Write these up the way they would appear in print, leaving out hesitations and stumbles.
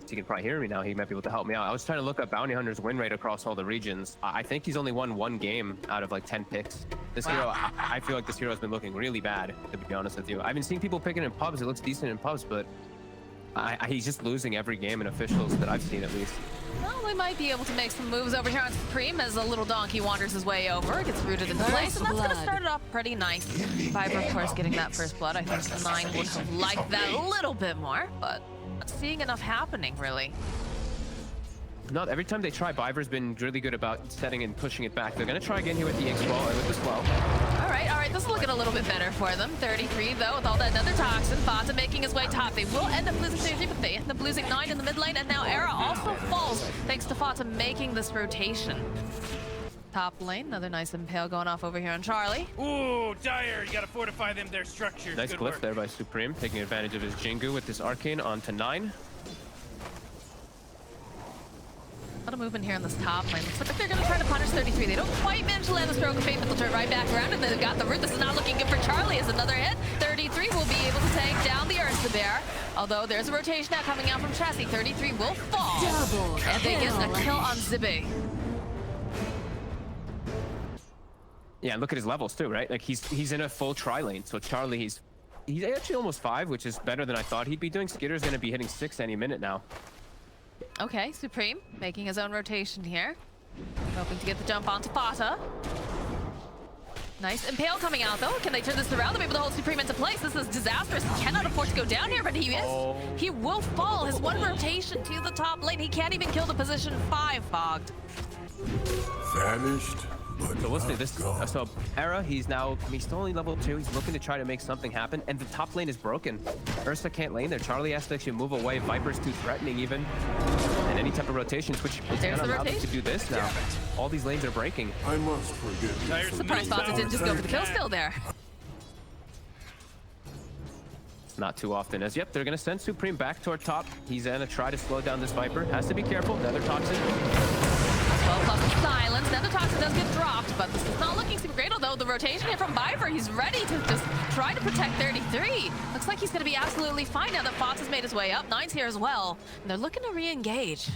He can probably hear me now. He might be able to help me out. I was trying to look up Bounty Hunter's win rate across all the regions. I think he's only won 1 game out of like 10 picks. This hero, I feel like this hero has been looking really bad, to be honest with you. I've been seeing people picking in pubs. It looks decent in pubs, but he's just losing every game in officials that I've seen, at least. Well, we might be able to make some moves over here on Supreme as a little donkey wanders his way over, gets rooted into place, and that's going to start it off pretty nice. Viper, of course, getting that first blood. I think the 9 would have liked that a little bit more, but not seeing enough happening, really. Not every time they try, Viper's been really good about setting and pushing it back. They're going to try again here with the X-Wall, with the Swell. All right, this is looking a little bit better for them. 33, though, with all that Nether Toxin. Fata making his way top. They will end up losing 33, but they end up losing 9 in the mid lane, and now Era also falls, thanks to Fata making this rotation. Top lane, another nice impale going off over here on Charlie. Ooh, Dire, you gotta fortify them, their structures. Nice Good glyph work there by Supreme, taking advantage of his Jingu with this Arcane onto 9. A lot of movement here in this top lane. Looks like they're going to try to punish 33. They don't quite manage to land the stroke of fate, but they'll turn right back around, and they've got the root. This is not looking good for Charlie as another hit. 33 will be able to take down the Ursa Bear. Although there's a rotation now coming out from Chassis. 33 will fall. And they get a kill on Zibby. Yeah, look at his levels too, right? Like he's in a full tri lane. So Charlie, he's actually almost 5, which is better than I thought he'd be doing. Skitter's going to be hitting 6 any minute now. Okay, Supreme making his own rotation here. Hoping to get the jump onto Fata. Nice impale coming out though. Can they turn this around? They'll be able to hold Supreme into place. This is disastrous. He cannot afford to go down here, but he is. Oh. He will fall. His one rotation to the top lane. He can't even kill the position 5 Fogged. Vanished. So let's do this. So Era, he's still only level 2. He's looking to try to make something happen, and the top lane is broken. Ursa can't lane there. Charlie has to actually move away. Viper's too threatening even. And any type of rotations, which is going to allow them to do this now. All these lanes are breaking. I must forgive you. Surprise Fata didn't just go for the kill steal there. Not too often as yep, they're going to send Supreme back toward top. He's going to try to slow down this Viper. Has to be careful. Nether Toxin. Well, plus the silence. Nether Toxin does get dropped, but this is not looking super great, although the rotation here from Viper, he's ready to just try to protect 33. Looks like he's going to be absolutely fine now that Fox has made his way up. 9's here as well, and they're looking to re-engage.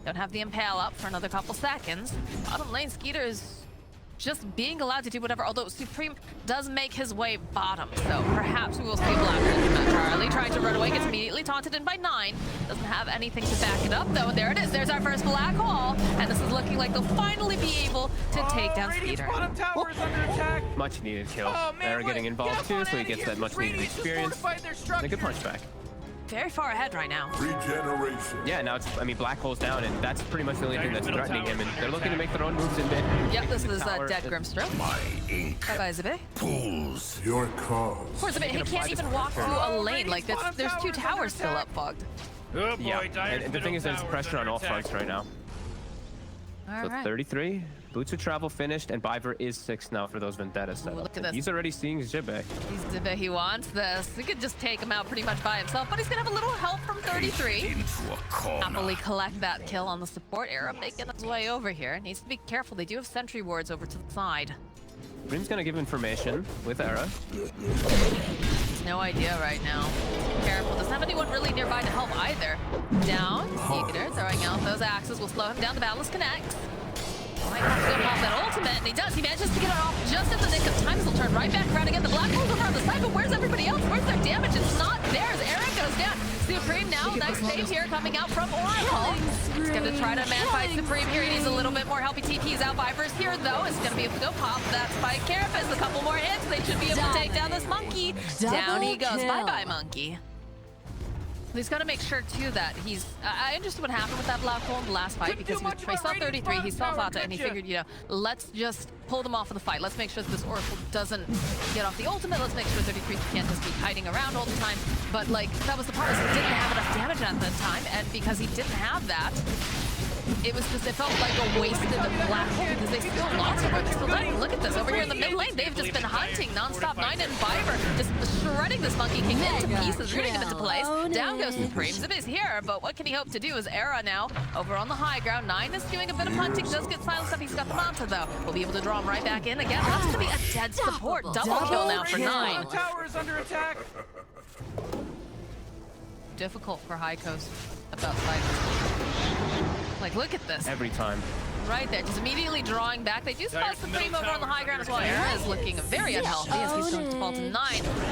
Don't have the Impale up for another couple seconds. Bottom lane, Skeeter is just being allowed to do whatever, although Supreme does make his way bottom, so perhaps we will see Black from Charlie trying to run away, gets immediately taunted in by 9. Doesn't have anything to back it up, though. There it is. There's our first black hole, and this is looking like they'll finally be able to take down Skeeter. Bottom tower is under attack. Much needed kill. Oh, man, They're getting involved too, so he gets that much needed Radiant experience. And a good punch back. Very far ahead right now. Regeneration. Yeah, now it's, Black Hole's down, and that's pretty much the only thing that's threatening him, and they're looking to make their own moves in mid. Yep, this is dead Grimstroke. My ink Bye-bye, Zibby. pulls your cause. Poor Zibby, he can't even walk through a lane. Like, there's 2 towers still up, Fogged. Oh boy, Yeah, Dire's and the thing is there's middle pressure tower on all under fronts attack. right now. All So right. 33, Boots of Travel finished, and Viper is 6 now for those Vendettas. Ooh, look at this. He's already seeing Zibbe. He's Zibby, he wants this. He could just take him out pretty much by himself, but he's gonna have a little help from 33. Into a corner. Happily collect that kill on the support era, making his way over here. Needs to be careful. They do have sentry wards over to the side. Dream's gonna give information with Era. No idea right now. Careful. Doesn't have anyone really nearby to help either. Down. Skeeter throwing out those axes will slow him down. The Battlist connects. Might have to go pop that ultimate, and he does. He manages to get it off just in the nick of time. He'll turn right back around again. The Black Hole's over on the side, but where's everybody else? Where's their damage? It's not theirs. Eric goes down. Supreme now, nice save here coming out from Oracle. He's going to try to man fight Supreme here. He needs a little bit more help. He TP's out. Viper's here, though. Is going to be able to go pop that spike. Carapace, a couple more hits. They should be able to take down this monkey. Down he goes. Bye-bye, monkey. He's got to make sure, too, that he's... I understood what happened with that Black Hole in the last fight, because he saw 33, he saw Fata, and he figured, you know, let's just pull them off of the fight. Let's make sure that this Oracle doesn't get off the ultimate. Let's make sure 33 can't just be hiding around all the time. But, like, that was the problem. He didn't have enough damage at that time, and because he didn't have that, it was just, it felt like a wasted Black Hole because they still lost over. They still died. Look at this. Over here in the mid lane, they've just been hunting nonstop. 9 and Viper just shredding this Monkey King into pieces, rooting him into place. Down goes Supreme. Zibby's here, but what can he hope to do is Era now over on the high ground. 9 is doing a bit of hunting, does get silenced up. He's got the Manta though. We'll be able to draw him right back in again. That's going to be a dead support. Double kill now for 9. The tower is under attack. difficult for High Coast about like, look at this. Every time. Right there, just immediately drawing back. They do spot Supreme over on the high ground as well. Era is looking very unhealthy as he's going to fall to 9.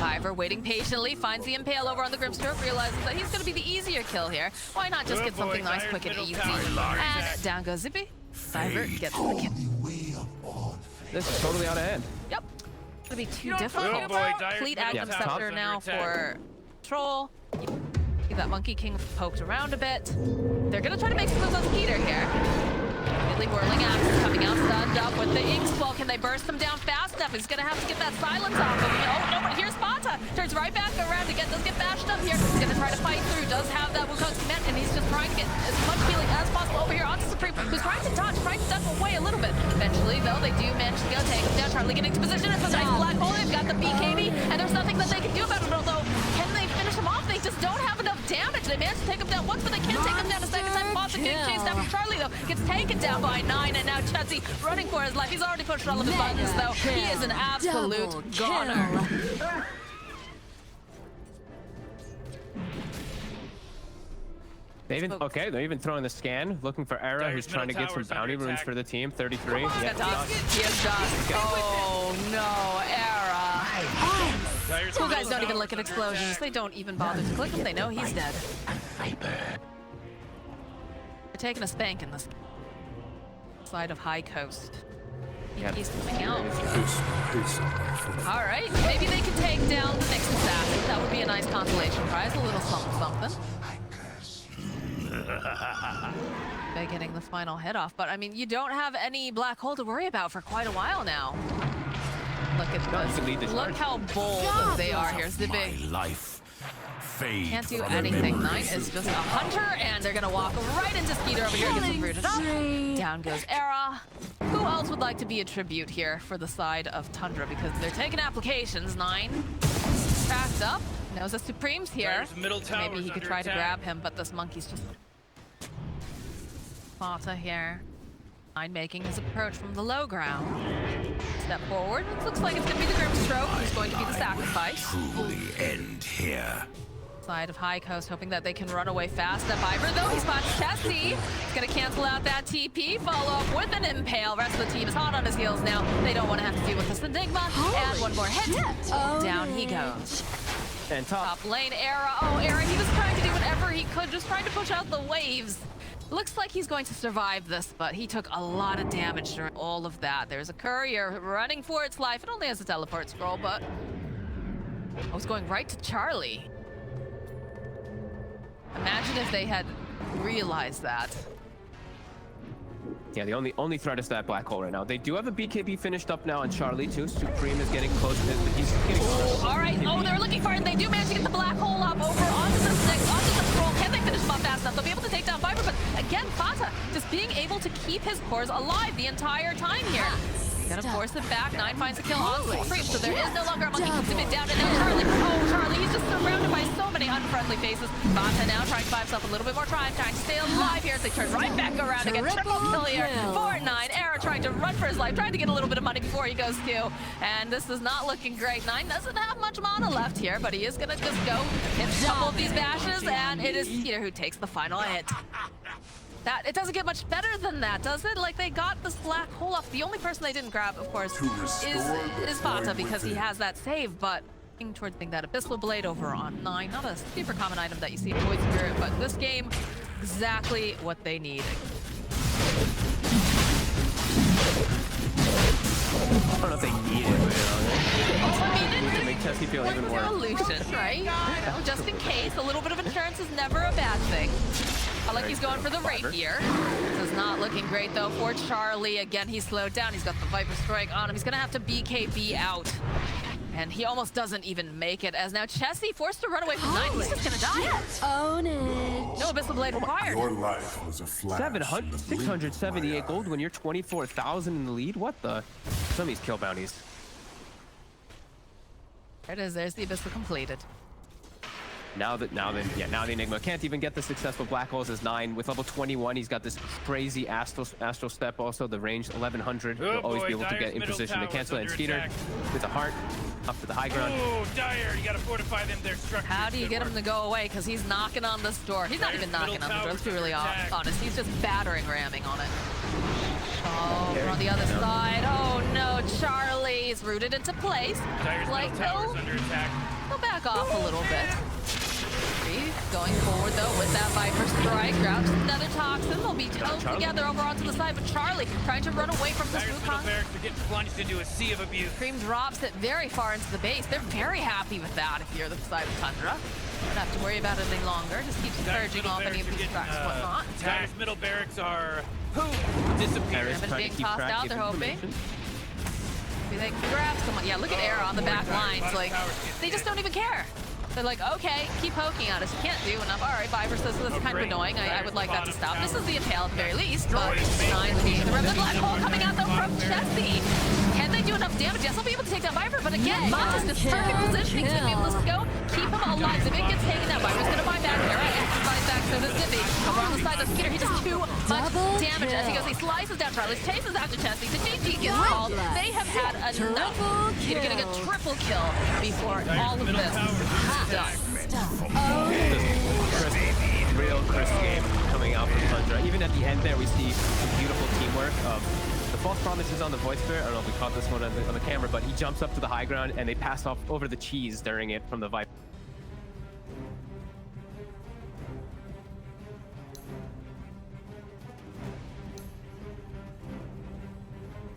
Fiverr waiting patiently, finds the Impale over on the Grimstroke, realizes that he's going to be the easier kill here. Why not just get something nice, quick, and easy? And down goes Zippy. Fiverr gets the kill. This is totally out of hand. Yep. Gonna be too difficult. Oh boy, Dyer's Complete middle Agam tower's Scepter under now attack. for Troll. See that Monkey King poked around a bit. They're gonna try to make some moves on Skeeter here. Immediately whirling axes coming out, stunned up with the Ink Ball. Can they burst them down fast enough? He's gonna have to get that silence off him. Oh no, but here's Spata. Turns right back around again, does get bashed up here. He's gonna try to fight through, does have that Wukong cement, and he's just trying to get as much healing as possible over here onto Supreme, who's trying to duck away a little bit. Eventually, though, they do manage to go take him down. Charlie getting into position. It's a nice black hole. They've got the BKB, and there's nothing that they can do about it, although can they finish him off? They just don't have enough damage. They managed to take him down once, but they can't take him down a second time. Foster getting chased after Charlie, though, gets taken down by 9, and now Chetsy running for his life. He's already pushed all of his buttons, though. He is an absolute goner. They're even throwing the scan, looking for Era, who's trying to get some bounty runes for the team. 33. He has Dusk. Oh no, Era. Dyer's Cool guys middle don't even tower's look at under explosions. attack. They don't even bother to click him. They know he's dead. They're taking a spank in this side of High Coast. He's coming out. All right, maybe they can take down the next assassin. That would be a nice consolation prize, a little something. They're getting the final hit off, but I mean, you don't have any black hole to worry about for quite a while now. Look at this. Look how bold they are here. Zippy can't do anything. 9 is just a hunter, and they're gonna walk right into Skeeter over here, gets him rooted up. Down goes Era. Who else would like to be a tribute here for the side of Tundra? Because they're taking applications. 9 backed up. Knows that Supreme's here. Dyer's middle tower's Maybe he could under try to attack. grab him, but this monkey's just Spata here. 9 making his approach from the low ground. Step forward. It looks like it's going to be the Grimstroke who's going to be the sacrifice. Truly end here. Side of High Coast, hoping that they can run away fast. Step Fiverr, though, he spots Chessie. He's going to cancel out that TP, follow up with an Impale. Rest of the team is hot on his heels now. They don't want to have to deal with this Nigma. And one more hit. Down he goes. And top. Lane, Era. Oh, Era, he was trying to do whatever he could, just trying to push out the waves. Looks like he's going to survive this, but he took a lot of damage during all of that. There's a courier running for its life. It only has a teleport scroll, but I was going right to Charlie. Imagine if they had realized that. Yeah, the only threat is that black hole right now. They do have a BKB finished up now on Charlie too. Supreme is getting close to it, but he's getting close. All right. Oh, they're looking for it, and they do manage to get the black hole up over onto the stick, onto the scroll. Can they finish him up fast enough? They'll be able to take down Viper, but again, Fata just being able to keep his cores alive the entire time here. Gonna force it back. 9 finds a kill on Supreme, so there is no longer a monkey to it down. And now Charlie, oh, Charlie, he's just surrounded by so many unfriendly faces. Fata now trying to buy himself a little bit more time, trying to stay alive here as they turn right back around again. Triple kill here for 9. Era trying to run for his life, trying to get a little bit of money before he goes to. And this is not looking great. 9 doesn't have much mana left here, but he is gonna just go hit a couple of these bashes, and it is Peter who takes the final hit. It doesn't get much better than that, does it? Like, they got this black hole off. The only person they didn't grab, of course, is Fata because he has that save, but looking towards that Abyssal Blade over on 9. Not a super common item that you see in Void Spirit, but this game, exactly what they need. I don't know if they need it, but I mean, to make Chessie feel even more. Solution, right? You know, just in case, a little bit of insurance is never a bad thing. I like he's going for the rapier. This is not looking great though for Charlie. Again, he's slowed down. He's got the Viper Strike on him. He's gonna have to BKB out. And he almost doesn't even make it, as now Chessie forced to run away from 9. He's just gonna die. Own it. No Abyssal Blade required. Your life was a flash. 678 gold when you're 24,000 in the lead? What the? Some of these kill bounties. There it is. There's the Abyssal completed. Now the Enigma can't even get the successful black holes as 9. With level 21, he's got this crazy astral step. Also, the range 1100. Oh, He'll always boy, be able to Dyer's get in middle position to tower's cancel it. And under Skeeter attack. with a heart up to the high ground. Oh, Dyer, you gotta fortify them, their structures. How do you Good get him work. to go away? Because he's knocking on this door. He's not Dyer's even knocking middle on the door. Let's be tower's really under attack. honest. He's just battering, ramming on it. Oh, There we're on you the other go. side. Oh no, Charlie's rooted into place. Dyer's Like, middle tower's he'll under attack. back off a little bit. Going forward though with that Viper strike. Grouch another toxin. They'll be held together over onto the side, but Charlie trying to run away from this Dyer's middle Wukong. barracks are getting plunged into a sea of abuse. Cream drops it very far into the base. They're very happy with that if you're the side of Tundra. Don't have to worry about it any longer. Just keeps Dyer's purging middle off any of barracks are these getting, tracks and whatnot. Dyer's middle barracks are disappearing. Harris Haven't trying being to keep tossed track out, of they're hoping. information. Maybe they can grab someone. Yeah, look at Era on the boy, back Dyer's lines. bottom Like, tower's getting they just hit. don't even care. They're like, okay, keep poking at us. You can't do enough. All right, Viper says that's kind of great. annoying. I would like that to stop. This is the Impale at the very least, but Destroy. 9 looking at the rim. The black hole coming out though from Bottom Chessie. Can they do enough damage? Yes, they'll be able to take down Viper, but again, Moxxi this perfect positioning to be able to go keep him alive. If it gets taken down, Viper's gonna buy back. Era buys back, so does Zippy. Over on the side of Skeeter, he does too much damage as he goes. He slices down Charlie, chases after Chessie. The GG gets called. They have had enough. They're gonna get triple kill before all of this is done. Real crisp game coming out from Tundra. Even at the end there, we see some beautiful teamwork of the false promises on the voice sphere. I don't know if we caught this one on the camera, but he jumps up to the high ground and they pass off over the cheese during it from the Viper.